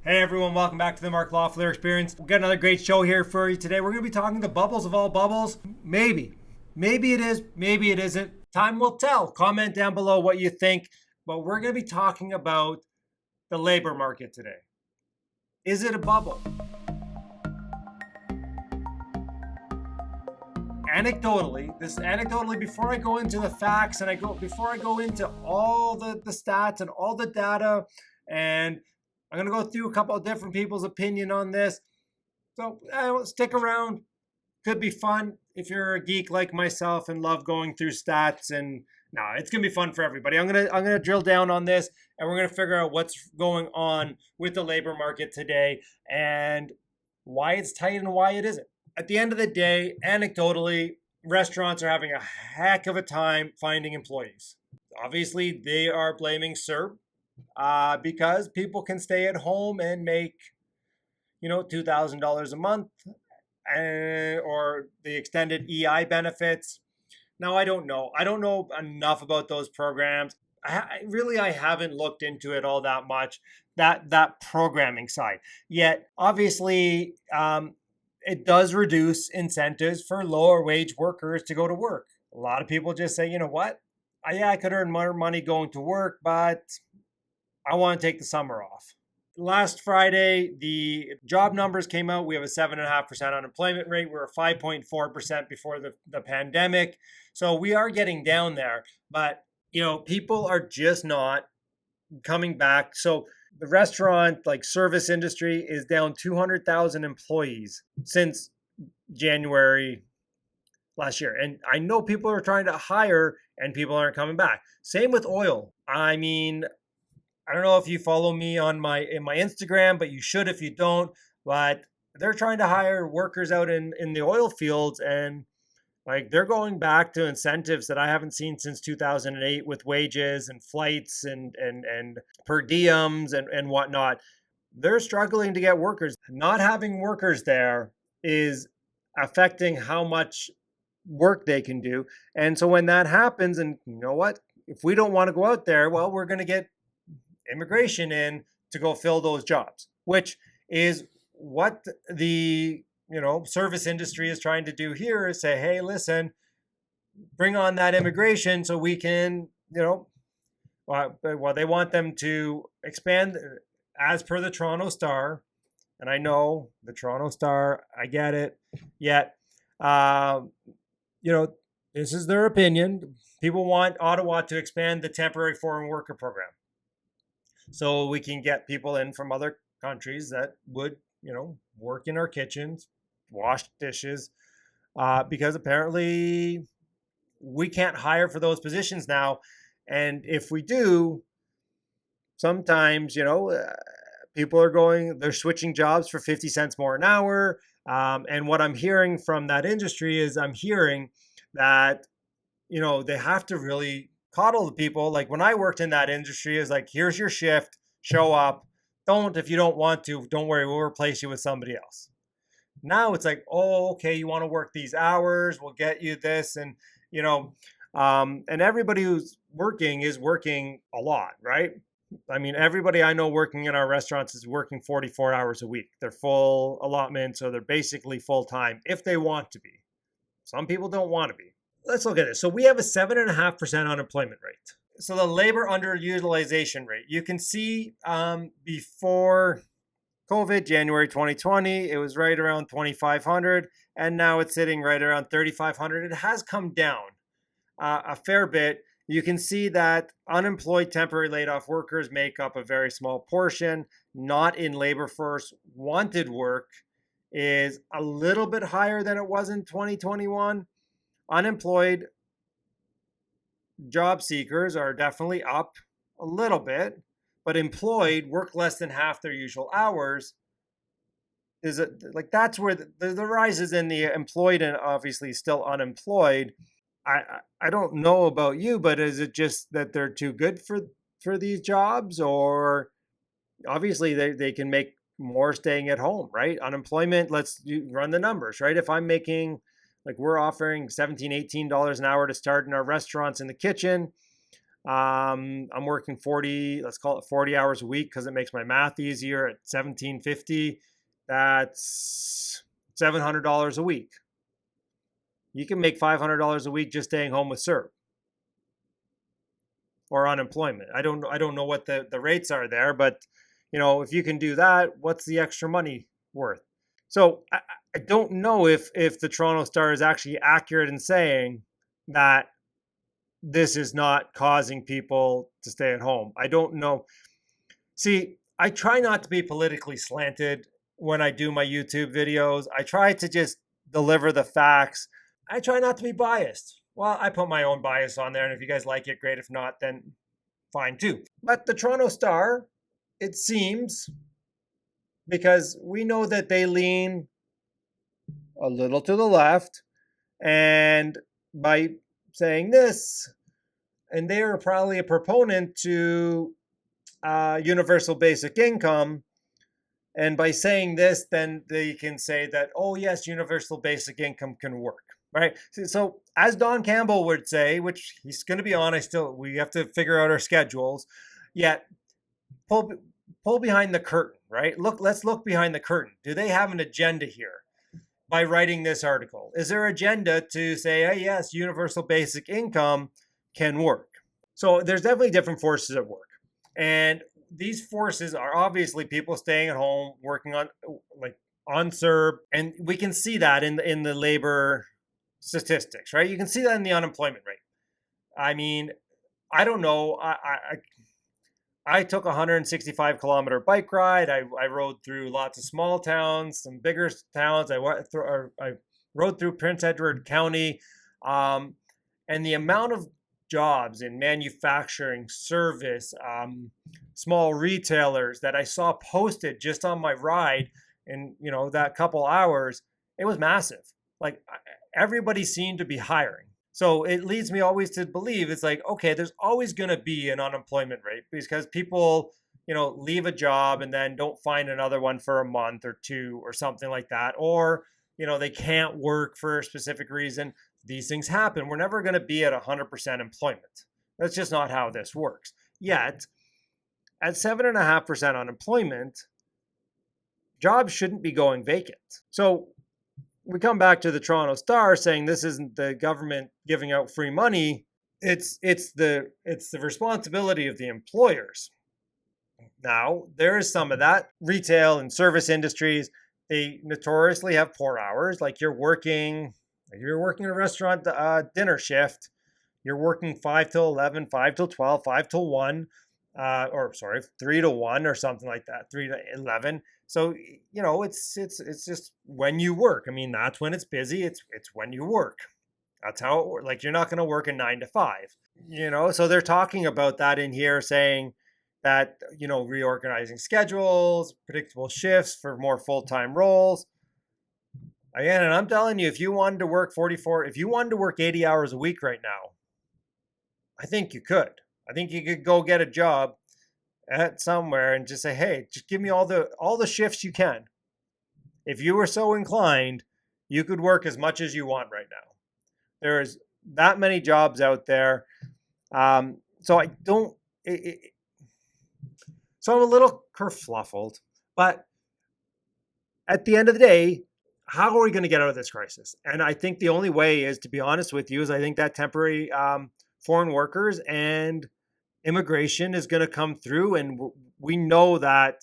Hey everyone, welcome back to the Mark Loeffler Experience. We've got another great show here for you today. We're going to be talking the bubbles of all bubbles. Maybe. Maybe it is, maybe it isn't. Time will tell. Comment down below what you think. But we're going to be talking about the labor market today. Is it a bubble? Anecdotally, before I go into the facts and before I go into all the stats and all the data, and I'm going to go through a couple of different people's opinion on this. So stick around. Could be fun if you're a geek like myself and love going through stats. And no, it's going to be fun for everybody. I'm going to drill down on this, and we're going to figure out what's going on with the labor market today and why it's tight and why it isn't. At the end of the day, anecdotally, restaurants are having a heck of a time finding employees. Obviously, they are blaming CERB because people can stay at home and make, $2,000 a month or the extended EI benefits. Now, I don't know. I don't know enough about those programs. I haven't looked into it all that much, that programming side. Yet, obviously, it does reduce incentives for lower wage workers to go to work. A lot of people just say, you know what? I could earn more money going to work, but I want to take the summer off. Last Friday, the job numbers came out. We have a 7.5% unemployment rate. We were 5.4% before the pandemic. So we are getting down there. But, people are just not coming back. So the restaurant, service industry, is down 200,000 employees since January last year. And I know people are trying to hire and people aren't coming back. Same with oil. I mean, I don't know if you follow me in my Instagram, but you should if you don't. But they're trying to hire workers out in the oil fields, and they're going back to incentives that I haven't seen since 2008 with wages and flights and per diems and whatnot. They're struggling to get workers. Not having workers there is affecting how much work they can do. And so when that happens, and you know what? If we don't want to go out there, well, we're going to get immigration in to go fill those jobs, which is what the service industry is trying to do here, is say, hey, listen, bring on that immigration so we can, they want them to expand as per the Toronto Star. And I know the Toronto Star, I get it. Yet, this is their opinion. People want Ottawa to expand the temporary foreign worker program, so we can get people in from other countries that would, work in our kitchens, wash dishes, because apparently we can't hire for those positions now. And if we do, sometimes, people they're switching jobs for 50 cents more an hour. And what I'm hearing from that industry is I'm hearing that, they have to really coddle the people. Like when I worked in that industry, is like, here's your shift, show up. If you don't want to, don't worry, we'll replace you with somebody else. Now it's like, oh, okay, you want to work these hours, we'll get you this. And, and everybody who's working is working a lot, right? I mean, everybody I know working in our restaurants is working 44 hours a week. They're full allotment, so they're basically full time if they want to be. Some people don't want to be. Let's look at this. So we have a 7.5% unemployment rate. So the labor underutilization rate, you can see before COVID, January 2020, it was right around 2,500, and now it's sitting right around 3,500. It has come down a fair bit. You can see that unemployed temporary laid off workers make up a very small portion. Not in labor force wanted work is a little bit higher than it was in 2021. Unemployed job seekers are definitely up a little bit, but employed work less than half their usual hours. That's where the rise is in the employed and obviously still unemployed. I don't know about you, but is it just that they're too good for these jobs, or obviously they can make more staying at home, right? Unemployment, let's run the numbers, right? If I'm making, we're offering $17, $18 an hour to start in our restaurants in the kitchen. I'm working 40, let's call it 40 hours a week because it makes my math easier at 1750. That's $700 a week. You can make $500 a week just staying home with CERB or unemployment. I don't know what the rates are there, but if you can do that, what's the extra money worth? So I don't know if the Toronto Star is actually accurate in saying that this is not causing people to stay at home. I don't know. See, I try not to be politically slanted when I do my YouTube videos. I try to just deliver the facts. I try not to be biased. Well, I put my own bias on there, and if you guys like it, great. If not, then fine too. But the Toronto Star, it seems, because we know that they lean a little to the left, and by saying this, and they are probably a proponent to universal basic income. And by saying this, then they can say that, oh, yes, universal basic income can work, right? So as Don Campbell would say, which he's going to be on, we have to figure out our schedules, yet pull behind the curtain, right? Let's look behind the curtain. Do they have an agenda here by writing this article? Is there agenda to say, hey, yes, universal basic income can work? So there's definitely different forces at work. And these forces are obviously people staying at home, working on CERB, and we can see that in the labor statistics, right? You can see that in the unemployment rate. I mean, I don't know. I took a 165-kilometer bike ride. I rode through lots of small towns, some bigger towns. I rode through Prince Edward County, and the amount of jobs in manufacturing, service, small retailers that I saw posted just on my ride in that couple hours, it was massive. Like everybody seemed to be hiring. So it leads me always to believe it's like, okay, there's always going to be an unemployment rate because people leave a job and then don't find another one for a month or two or something like that, or they can't work for a specific reason. These things happen. We're never going to be at 100% employment. That's just not how this works. Yet, at 7.5% unemployment, jobs shouldn't be going vacant. So we come back to the Toronto Star saying this isn't the government giving out free money. It's the responsibility of the employers. Now, there is some of that. Retail and service industries, they notoriously have poor hours. Like you're working a restaurant dinner shift, you're working 5 till 11, 5 till 12, 5 till 1, 3 to 1 or something like that, 3 to 11. So, it's just when you work. I mean, that's when it's busy. It's when you work. That's how it works. Like you're not going to work a 9 to 5, so they're talking about that in here saying that, reorganizing schedules, predictable shifts for more full-time roles. Again, and I'm telling you, if you wanted to work 80 hours a week right now, I think you could. I think you could go get a job at somewhere and just say, hey, just give me all the shifts you can. If you were so inclined, you could work as much as you want right now. There is that many jobs out there. So I don't. So I'm a little kerfluffled, but at the end of the day, how are we going to get out of this crisis? And I think the only way is, to be honest with you, is I think that temporary foreign workers and immigration is going to come through. And we know that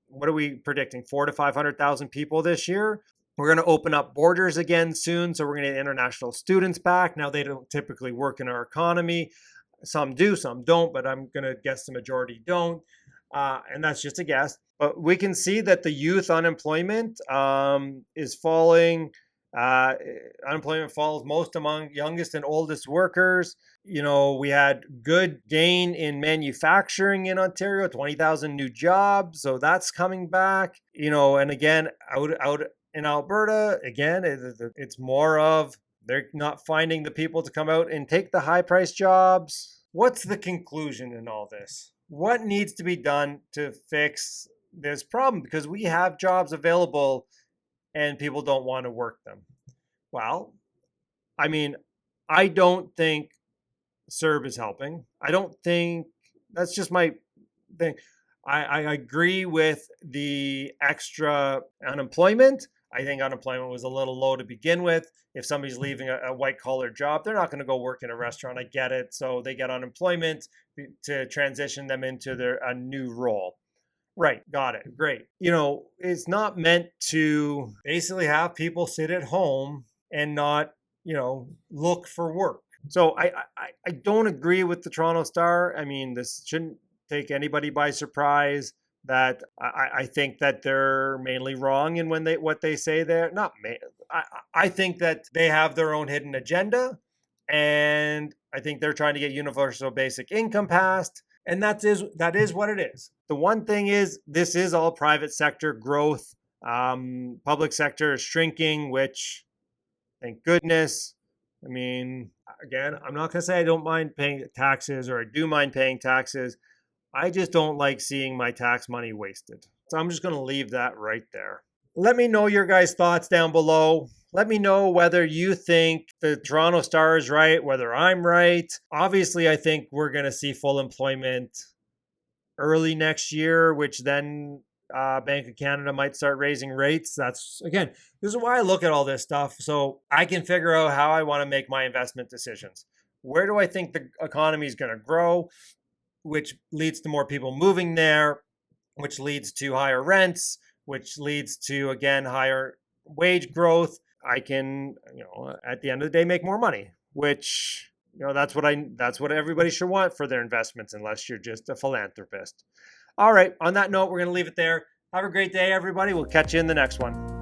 what are we predicting? 400,000 to 500,000 people this year. We're going to open up borders again soon. So we're going to get international students back. Now, they don't typically work in our economy. Some do, some don't, but I'm going to guess the majority don't. And that's just a guess. But we can see that the youth unemployment is falling. Unemployment falls most among youngest and oldest workers. We had good gain in manufacturing in Ontario, 20,000 new jobs. So that's coming back. And again, out in Alberta, again, it's more of they're not finding the people to come out and take the high price jobs. What's the conclusion in all this? What needs to be done to fix this problem? Because we have jobs available and people don't want to work them. Well, I mean, I don't think CERB is helping. I don't think that's just my thing. I agree with the extra unemployment. I think unemployment was a little low to begin with. If somebody's leaving a white collar job, they're not going to go work in a restaurant. I get it. So they get unemployment to transition them into a new role. Right, got it. Great. It's not meant to basically have people sit at home and not, look for work. So I don't agree with the Toronto Star. I mean, this shouldn't take anybody by surprise. That I think that they're mainly wrong in what they say there. Not I think that they have their own hidden agenda, and I think they're trying to get universal basic income passed, and that is what it is. The one thing is, this is all private sector growth. Public sector is shrinking, which thank goodness. I mean, again, I'm not going to say I don't mind paying taxes or I do mind paying taxes. I just don't like seeing my tax money wasted. So I'm just going to leave that right there. Let me know your guys' thoughts down below. Let me know whether you think the Toronto Star is right, whether I'm right. Obviously, I think we're going to see full employment early next year, which then Bank of Canada might start raising rates. This is why I look at all this stuff, so I can figure out how I want to make my investment decisions. Where do I think the economy is going to grow, which leads to more people moving there, which leads to higher rents, which leads to, again, higher wage growth. I can, at the end of the day, make more money, which, that's what everybody should want for their investments, unless you're just a philanthropist. All right. On that note, we're going to leave it there. Have a great day, everybody. We'll catch you in the next one.